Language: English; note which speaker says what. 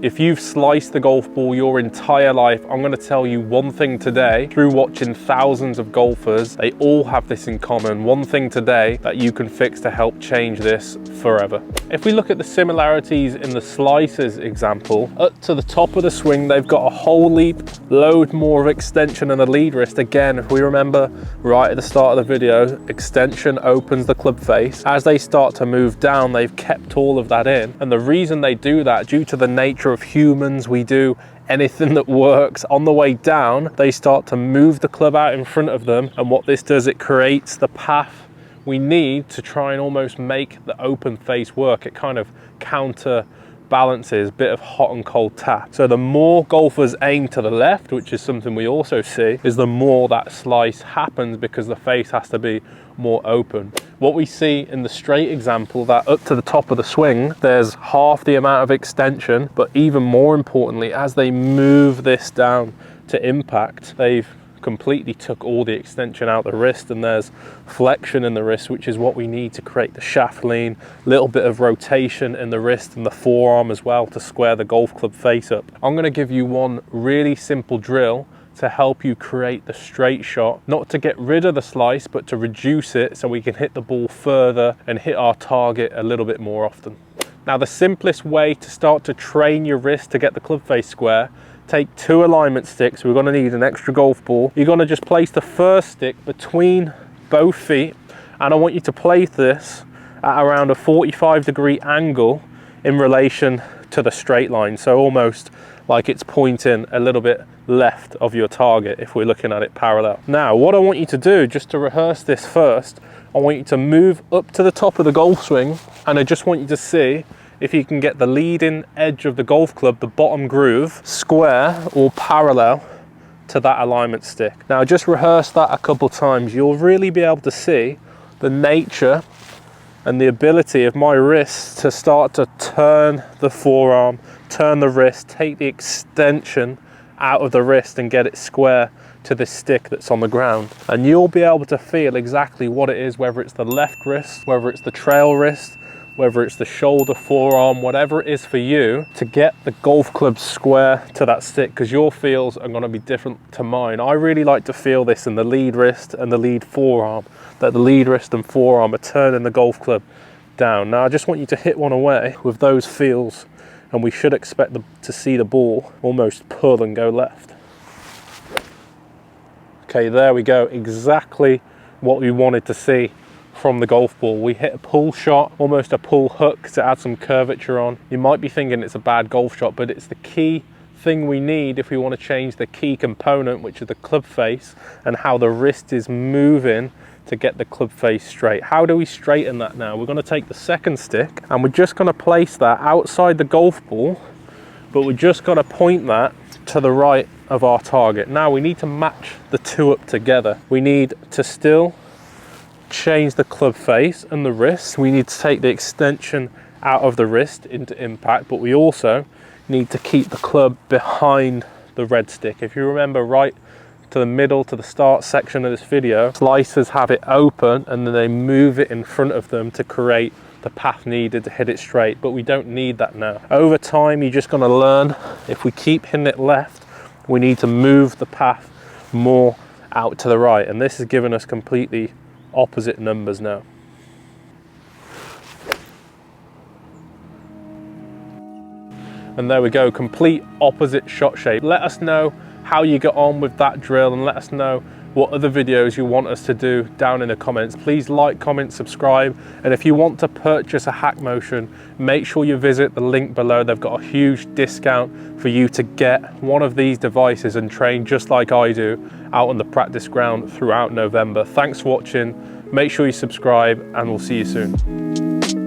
Speaker 1: If you've sliced the golf ball your entire life, I'm going to tell you one thing today. Through watching thousands of golfers, they all have this in common. One thing today that you can fix to help change this forever. If we look at the similarities in the slicers example, up to the top of the swing, they've got a whole leap, load more of extension and a lead wrist. Again, if we remember right at the start of the video, extension opens the club face. As they start to move down, they've kept all of that in. And the reason they do that, due to the nature of humans, we do anything that works. On the way down, they start to move the club out in front of them. And what this does, it creates the path we need to try and almost make the open face work. It kind of counterbalances a bit of hot and cold tap. So the more golfers aim to the left, which is something we also see, is the more that slice happens because the face has to be more open. What we see in the straight example, that up to the top of the swing, there's half the amount of extension, but even more importantly, as they move this down to impact, they've completely took all the extension out the wrist, and there's flexion in the wrist, which is what we need to create the shaft lean, little bit of rotation in the wrist and the forearm as well to square the golf club face up. I'm going to give you one really simple drill to help you create the straight shot, not to get rid of the slice, but to reduce it so we can hit the ball further and hit our target a little bit more often. Now, the simplest way to start to train your wrist to get the club face square, take 2 alignment sticks. We're going to need an extra golf ball. You're going to just place the first stick between both feet, and I want you to place this at around a 45-degree angle in relation to the straight line, so almost like it's pointing a little bit left of your target if we're looking at it parallel. Now, what I want you to do, just to rehearse this first, I want you to move up to the top of the golf swing, and I just want you to see if you can get the leading edge of the golf club, the bottom groove, square or parallel to that alignment stick. Now, just rehearse that a couple times. You'll really be able to see the nature and the ability of my wrist to start to turn the forearm, turn the wrist, take the extension out of the wrist and get it square to the stick that's on the ground. And you'll be able to feel exactly what it is, whether it's the left wrist, whether it's the trail wrist, whether it's the shoulder, forearm, whatever it is for you, to get the golf club square to that stick, because your feels are going to be different to mine. I really like to feel this in the lead wrist and the lead forearm, that the lead wrist and forearm are turning the golf club down. Now, I just want you to hit one away with those feels, and we should expect to see the ball almost pull and go left. Okay, there we go, exactly what we wanted to see from the golf ball. We hit a pull shot, almost a pull hook to add some curvature on. You might be thinking it's a bad golf shot, but it's the key thing we need if we want to change the key component, which is the club face and how the wrist is moving to get the club face straight. How do we straighten that now? We're going to take the second stick and we're just going to place that outside the golf ball, but we're just going to point that to the right of our target. Now we need to match the two up together. We need to still change the club face and the wrist. We need to take the extension out of the wrist into impact, but we also need to keep the club behind the red stick. If you remember right to the middle, to the start section of this video, slicers have it open and then they move it in front of them to create the path needed to hit it straight, but we don't need that now. Over time, you're just going to learn, if we keep hitting it left, we need to move the path more out to the right, and this has given us completely opposite numbers now. And there we go, complete opposite shot shape. Let us know how you get on with that drill, and let us know what other videos you want us to do down in the comments. Please like, comment, subscribe, and if you want to purchase a HackMotion, make sure you visit the link below. They've got a huge discount for you to get one of these devices and train just like I do out on the practice ground throughout November. Thanks for watching, make sure you subscribe, and we'll see you soon.